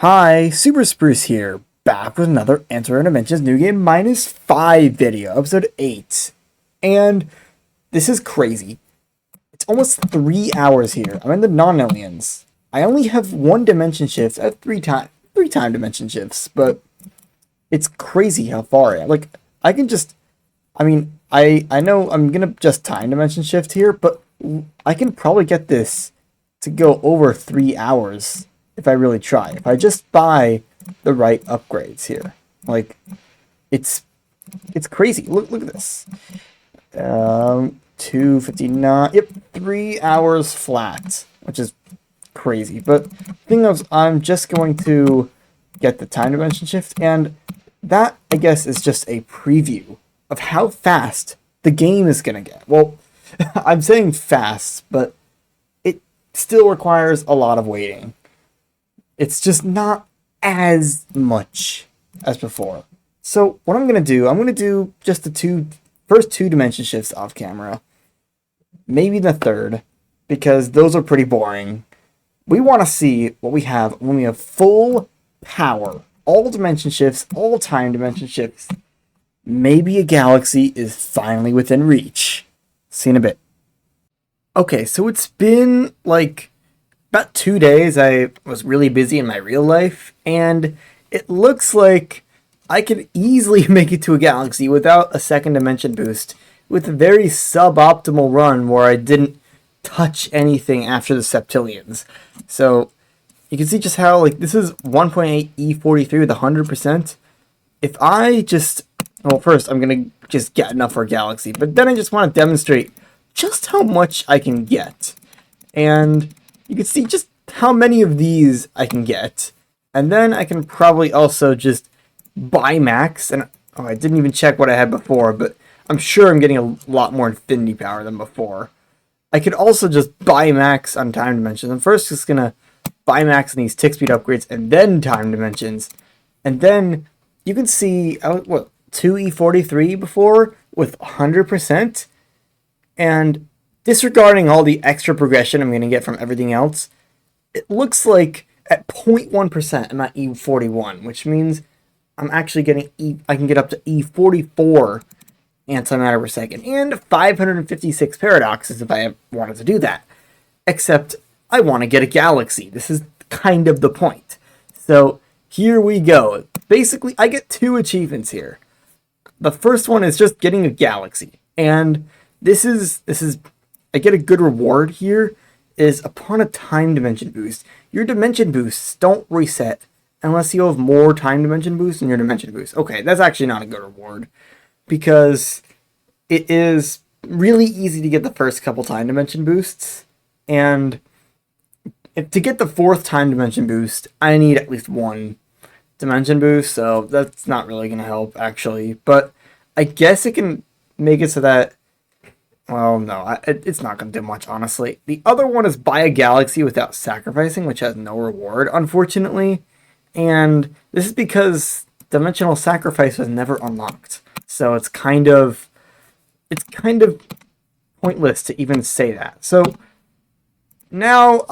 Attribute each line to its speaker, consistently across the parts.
Speaker 1: Hi, Super Spruce here, back with another Antimatter Dimensions New Game -5 video, episode 8. And this is crazy. It's almost 3 hours here. I'm in the non-aliens. I only have one dimension shift. I have three time dimension shifts, but it's crazy how far I am. Like, I can just, I know I'm gonna just time dimension shift here, but I can probably get this to go over 3 hours if I really try. If I just buy the right upgrades here. Like, it's crazy. Look at this. 259. Yep, 3 hours flat, which is crazy. But the thing is, I'm just going to get the time dimension shift, and that, I guess, is just a preview of how fast the game is gonna get. Well, I'm saying fast, but it still requires a lot of waiting. It's just not as much as before. So what I'm going to do just the first two dimension shifts off camera. Maybe the third, because those are pretty boring. We want to see what we have when we have full power. All dimension shifts, all time dimension shifts. Maybe a galaxy is finally within reach. See you in a bit. Okay, so it's been like about 2 days. I was really busy in my real life, and it looks like I could easily make it to a galaxy without a second dimension boost, with a very suboptimal run where I didn't touch anything after the septillions. So you can see just how, like, this is 1.8 E43 with 100%. If I just, well, first I'm gonna just get enough for a galaxy, but then I just want to demonstrate just how much I can get. And you can see just how many of these I can get. And then I can probably also just buy max. And I didn't even check what I had before, but I'm sure I'm getting a lot more infinity power than before. I could also just buy max on time dimensions. I'm first just going to buy max on these tick speed upgrades and then time dimensions. And then you can see, 2E43 before with 100%. And disregarding all the extra progression I'm going to get from everything else, it looks like at 0.1% I'm at E41, which means I'm actually getting I can get up to E44 antimatter per second, and 556 paradoxes if I wanted to do that. Except, I want to get a galaxy. This is kind of the point. So, here we go. Basically, I get 2 achievements here. The first one is just getting a galaxy, and this is I get a good reward here, is upon a time dimension boost. Your dimension boosts don't reset unless you have more time dimension boosts in your dimension boost. Okay, that's actually not a good reward, because it is really easy to get the first couple time dimension boosts, and to get the 4th time dimension boost, I need at least 1 dimension boost, so that's not really going to help, actually. But I guess it can make it so that, well, no, it's not going to do much, honestly. The other one is buy a galaxy without sacrificing, which has no reward, unfortunately. And this is because dimensional sacrifice was never unlocked. So it's kind of pointless to even say that. So now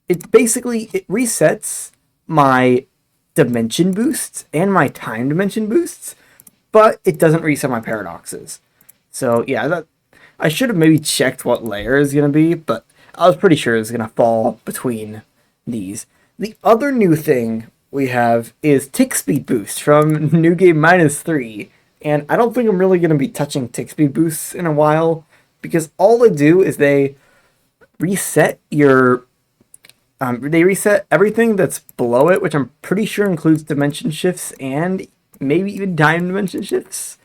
Speaker 1: it resets my dimension boosts and my time dimension boosts, but it doesn't reset my paradoxes. So yeah, I should have maybe checked what layer is going to be, but I was pretty sure it's going to fall between these. The other new thing we have is tick speed boost from New Game -3, and I don't think I'm really going to be touching tick speed boosts in a while, because all they do is they reset they reset everything that's below it, which I'm pretty sure includes dimension shifts and maybe even time dimension shifts,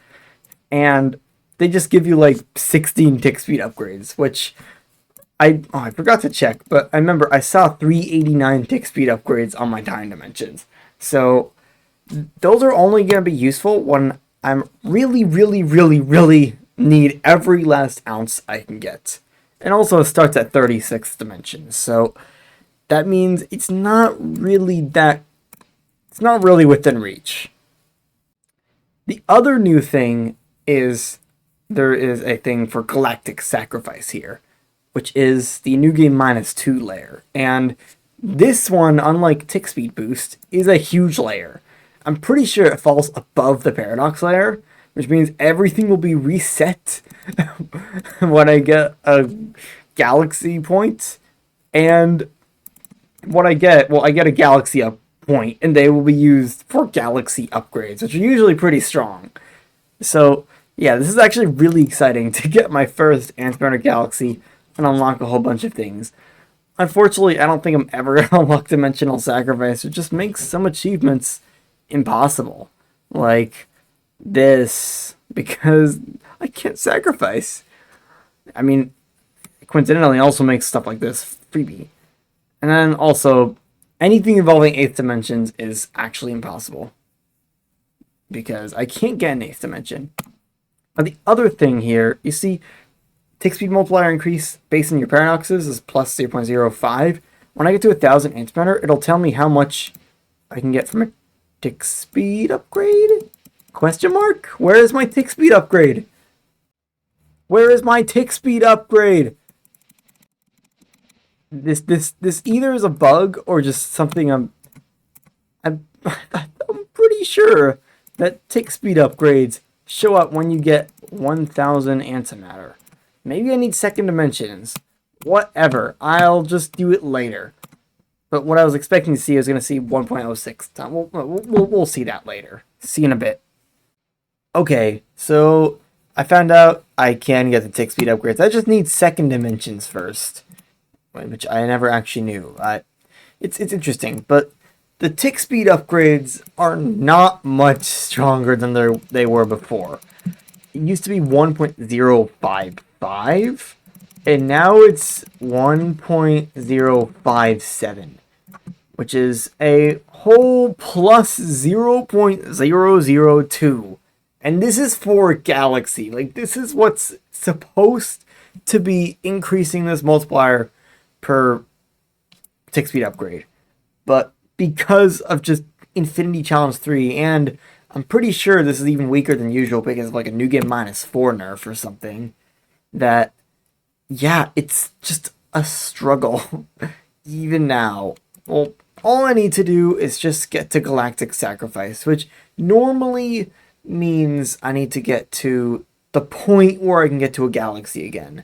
Speaker 1: and they just give you like 16 tick speed upgrades, which I forgot to check, but I remember I saw 389 tick speed upgrades on my time dimensions. So those are only going to be useful when I'm really, really, really, really need every last ounce I can get. And also it starts at 36th dimension, so that means it's not really within reach. The other new thing is there is a thing for galactic sacrifice here, which is the New Game -2 layer. And This one, unlike tick speed boost, is a huge layer. I'm pretty sure it falls above the paradox layer, which means everything will be reset when I get a galaxy point. And what I get, well, I get a galaxy up point, and they will be used for galaxy upgrades, which are usually pretty strong. So, yeah, this is actually really exciting to get my first Antimatter Galaxy and unlock a whole bunch of things. Unfortunately, I don't think I'm ever going to unlock Dimensional Sacrifice. It just makes some achievements impossible. Like this, because I can't sacrifice. I mean, coincidentally, also makes stuff like this freebie. And then also, anything involving 8th dimensions is actually impossible. Because I can't get an 8th dimension. Now, the other thing here, you see, tick speed multiplier increase based on your paradoxes is plus 0.05. When I get to 1000 antimatter, it'll tell me how much I can get from a tick speed upgrade? Question mark? Where is my tick speed upgrade? Where is my tick speed upgrade? This either is a bug or just something I'm pretty sure that tick speed upgrades show up when you get 1000 antimatter. Maybe I need second dimensions. Whatever. I'll just do it later. But what I was expecting to see, I was going to see 1.06. We'll see that later. See in a bit. Okay, so I found out I can get the tick speed upgrades. I just need second dimensions first, which I never actually knew. It's interesting, but the tick speed upgrades are not much stronger than they were before. It used to be 1.055, and now it's 1.057, which is a whole plus 0.002. And this is for Galaxy. Like, this is what's supposed to be increasing this multiplier per tick speed upgrade. But because of just Infinity Challenge 3, and I'm pretty sure this is even weaker than usual because of like a New Game -4 nerf or something, that, yeah, it's just a struggle. Even now. Well, all I need to do is just get to Galactic Sacrifice, which normally means I need to get to the point where I can get to a galaxy again.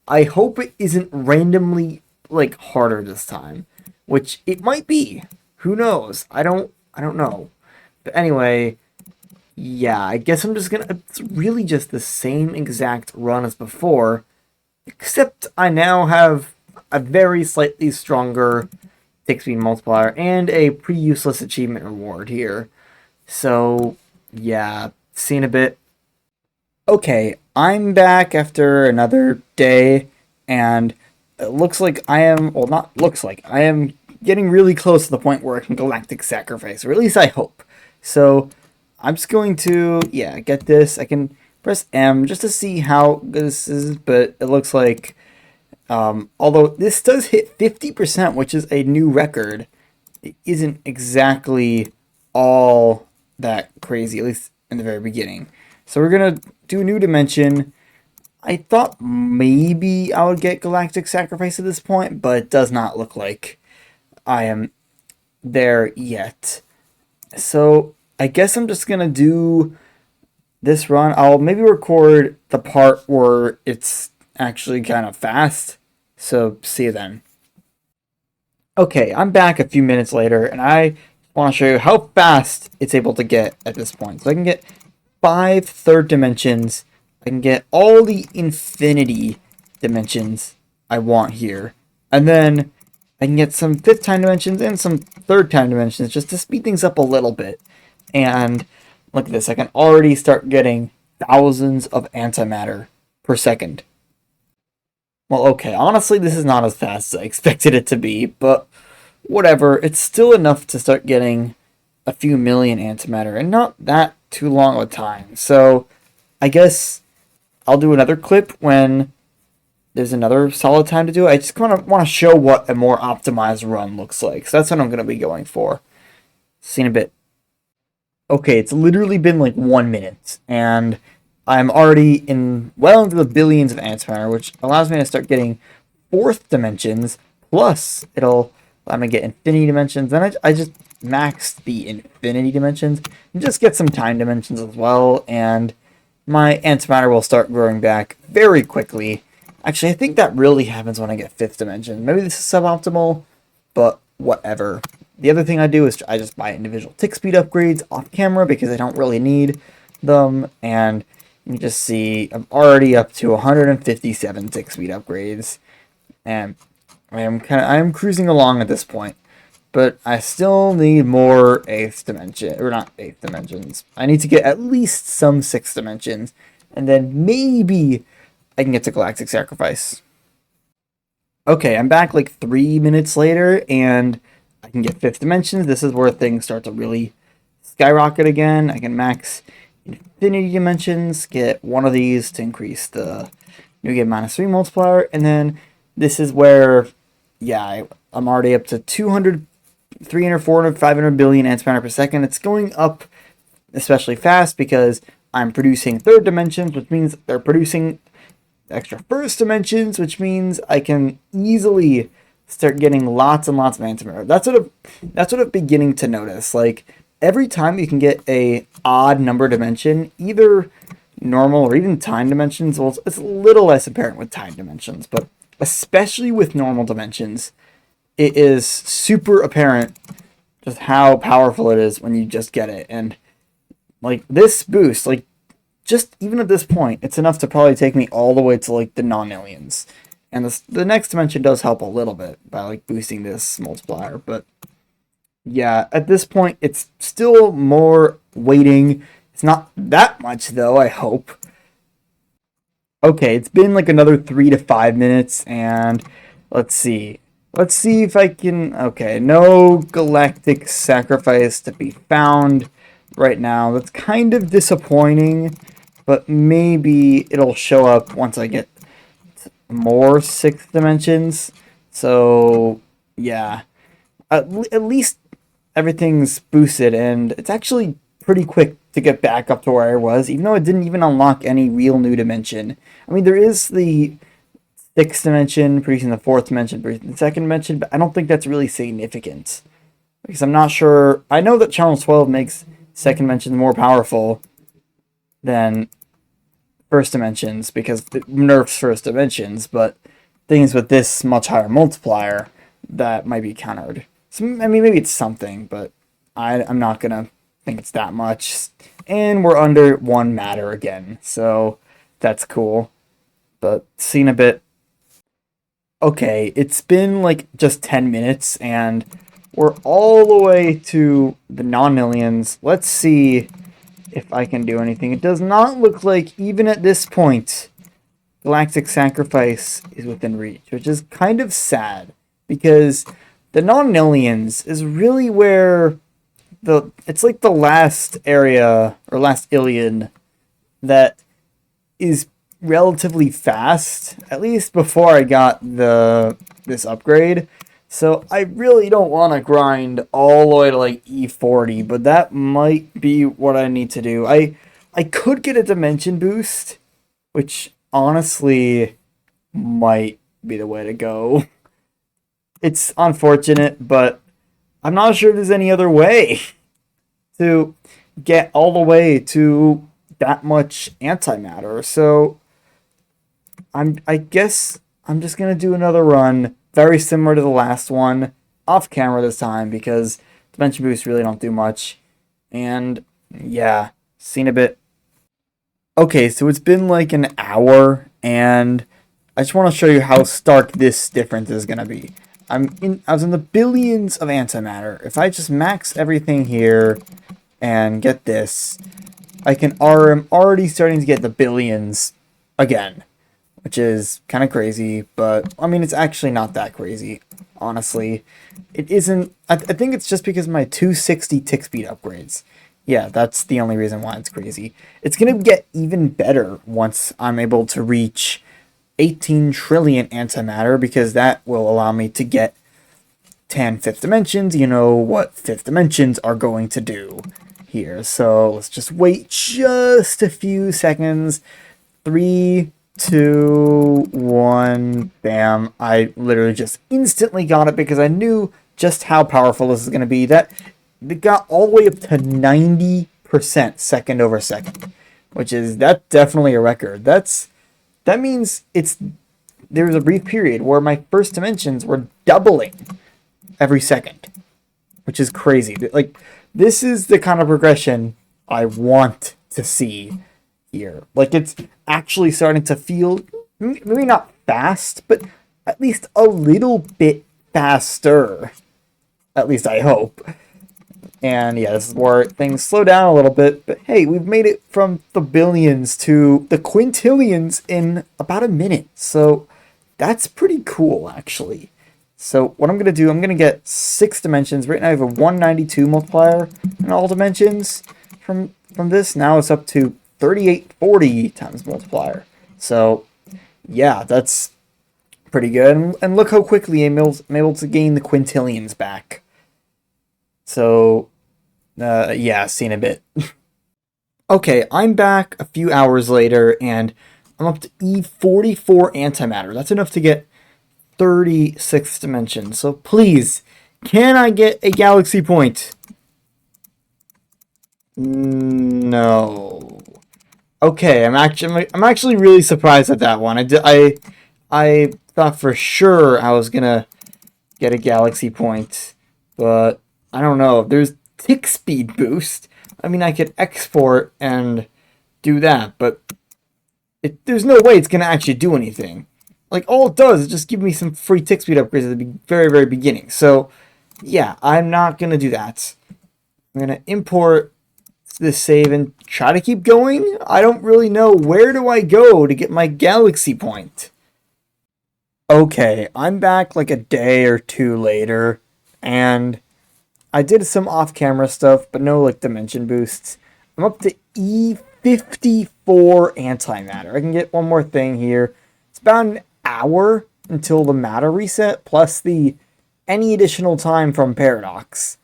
Speaker 1: I hope it isn't randomly, like, harder this time, which it might be. Who knows? I don't know. But anyway, yeah, I guess I'm just gonna, it's really just the same exact run as before, except I now have a very slightly stronger tick speed multiplier and a pretty useless achievement reward here. So, yeah, see in a bit. Okay, I'm back after another day, and it looks like I am, well, not looks like, I am getting really close to the point where I can Galactic Sacrifice, or at least I hope. So, I'm just going to, yeah, get this. I can press M just to see how good this is, but it looks like, although this does hit 50%, which is a new record, it isn't exactly all that crazy, at least in the very beginning. So we're going to do a new dimension. I thought maybe I would get Galactic Sacrifice at this point, but it does not look like I am there yet. So I guess I'm just going to do this run. I'll maybe record the part where it's actually kind of fast. So see you then. Okay, I'm back a few minutes later, and I want to show you how fast it's able to get at this point. So I can get 5 third dimensions. I can get all the infinity dimensions I want here. And then I can get some 5th time dimensions and some 3rd time dimensions just to speed things up a little bit. And look at this, I can already start getting thousands of antimatter per second. Well, okay, honestly, this is not as fast as I expected it to be, but whatever, it's still enough to start getting a few million antimatter, and not that too long of a time. So, I guess I'll do another clip when there's another solid time to do it. I just want to show what a more optimized run looks like, so that's what I'm going to be going for. See you in a bit. Okay, it's literally been like 1 minute, and I'm already in well into the billions of antimatter, which allows me to start getting 4th dimensions, plus it'll I'm gonna get infinity dimensions. Then I just maxed the infinity dimensions and just get some time dimensions as well. And my antimatter will start growing back very quickly. Actually, I think that really happens when I get fifth dimension. Maybe this is suboptimal, but whatever. The other thing I do is I just buy individual tick speed upgrades off camera because I don't really need them. And you can just see I'm already up to 157 tick speed upgrades. And I am cruising along at this point. But I still need more 8th dimension, or not 8th dimensions. I need to get at least some 6th dimensions, and then maybe I can get to Galactic Sacrifice. Okay, I'm back like 3 minutes later, and I can get 5th dimensions. This is where things start to really skyrocket again. I can max infinity dimensions, get one of these to increase the new game -3 multiplier, and then this is where, yeah, I'm already up to 200, 300, 400, 500 billion antimatter per second. It's going up especially fast because I'm producing third dimensions, which means they're producing extra first dimensions, which means I can easily start getting lots and lots of antimatter. That's what I'm beginning to notice. Like every time you can get a odd number dimension, either normal or even time dimensions, well, it's a little less apparent with time dimensions, but especially with normal dimensions, it is super apparent just how powerful it is when you just get it. And like this boost, like just even at this point, it's enough to probably take me all the way to like the non-aliens. And the next dimension does help a little bit by like boosting this multiplier. But yeah, at this point, it's still more waiting. It's not that much though, I hope. Okay, it's been like another 3 to 5 minutes, and let's see. Let's see if I can... Okay, no Galactic Sacrifice to be found right now. That's kind of disappointing, but maybe it'll show up once I get more 6th dimensions. So, yeah. At least everything's boosted, and it's actually pretty quick to get back up to where I was, even though it didn't even unlock any real new dimension. I mean, there is the 6th dimension producing the 4th dimension producing the 2nd dimension, but I don't think that's really significant. Because I'm not sure... I know that Channel 12 makes 2nd dimensions more powerful than 1st dimensions, because it nerfs 1st dimensions, but things with this much higher multiplier, that might be countered. So, I mean, maybe it's something, but I'm not gonna think it's that much. And we're under 1 matter again, so that's cool. But seen a bit. Okay, it's been like just 10 minutes and we're all the way to the non-aliens. Let's see if I can do anything. It does not look like, even at this point, Galactic Sacrifice is within reach, which is kind of sad because the non-aliens is really where it's like the last area or last alien that is relatively fast, at least before I got this upgrade. So I really don't want to grind all the way to like E40, but that might be what I need to do. I could get a dimension boost, which honestly might be the way to go. It's unfortunate, but I'm not sure there's any other way to get all the way to that much antimatter. So I guess I'm just going to do another run, very similar to the last one, off camera this time, because dimension boosts really don't do much. And yeah, seen a bit. Okay, so it's been like an hour, and I just want to show you how stark this difference is going to be. I was in the billions of antimatter. If I just max everything here and get this, I'm already starting to get the billions again, which is kind of crazy, but I mean, it's actually not that crazy, honestly. It isn't. I think it's just because of my 260 tick speed upgrades. Yeah, that's the only reason why it's crazy. It's going to get even better once I'm able to reach 18 trillion antimatter, because that will allow me to get 10 fifth dimensions. You know what fifth dimensions are going to do here. So let's just wait just a few seconds. 3, 2, 1, bam. I literally just instantly got it because I knew just how powerful this is going to be. That it got all the way up to 90% second over second, that's definitely a record. That means there was a brief period where my first dimensions were doubling every second, which is crazy. Like, this is the kind of progression I want to see here. Like, it's actually starting to feel maybe not fast, but at least a little bit faster. At least I hope. And yeah, this is where things slow down a little bit. But hey, we've made it from the billions to the quintillions in about a minute. So that's pretty cool, actually. So what I'm going to do, I'm going to get 6 dimensions. Right now I have a 192 multiplier in all dimensions from this. Now it's up to 3840 times multiplier. So yeah, that's pretty good. And look how quickly I'm able to gain the quintillions back. So yeah, see in a bit. Okay, I'm back a few hours later, and I'm up to E44 antimatter. That's enough to get 36 dimensions. So please, can I get a galaxy point? No. Okay, I'm actually really surprised at that one. I thought for sure I was gonna get a galaxy point, but I don't know. There's tick speed boost. I mean, I could export and do that, but there's no way it's gonna actually do anything. Like, all it does is just give me some free tick speed upgrades at the very, very beginning. So, yeah, I'm not going to do that. I'm going to import this save and try to keep going. I don't really know. Where do I go to get my galaxy point? Okay, I'm back like a day or two later, and I did some off-camera stuff, but no, like, dimension boosts. I'm up to E54 antimatter. I can get one more thing here. It's about an hour until the matter reset, plus any additional time from Paradox.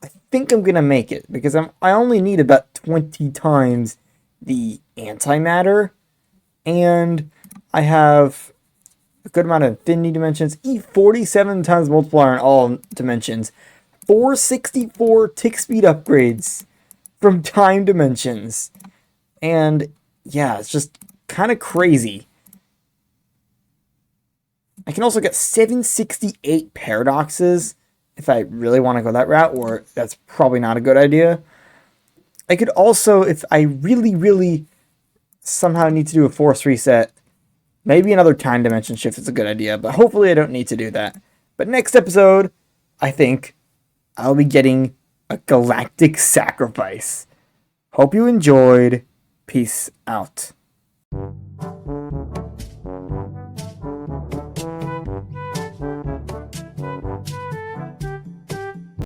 Speaker 1: I think I'm gonna make it, because I only need about 20 times the antimatter, and I have a good amount of infinity dimensions, E47 times multiplier in all dimensions, 464 tick speed upgrades from time dimensions, and yeah, it's just kind of crazy. I can also get 768 paradoxes if I really want to go that route, or that's probably not a good idea. I could also, if I really, really somehow need to do a force reset, maybe another time dimension shift is a good idea, but hopefully I don't need to do that. But next episode, I think I'll be getting a galactic sacrifice. Hope you enjoyed. Peace out.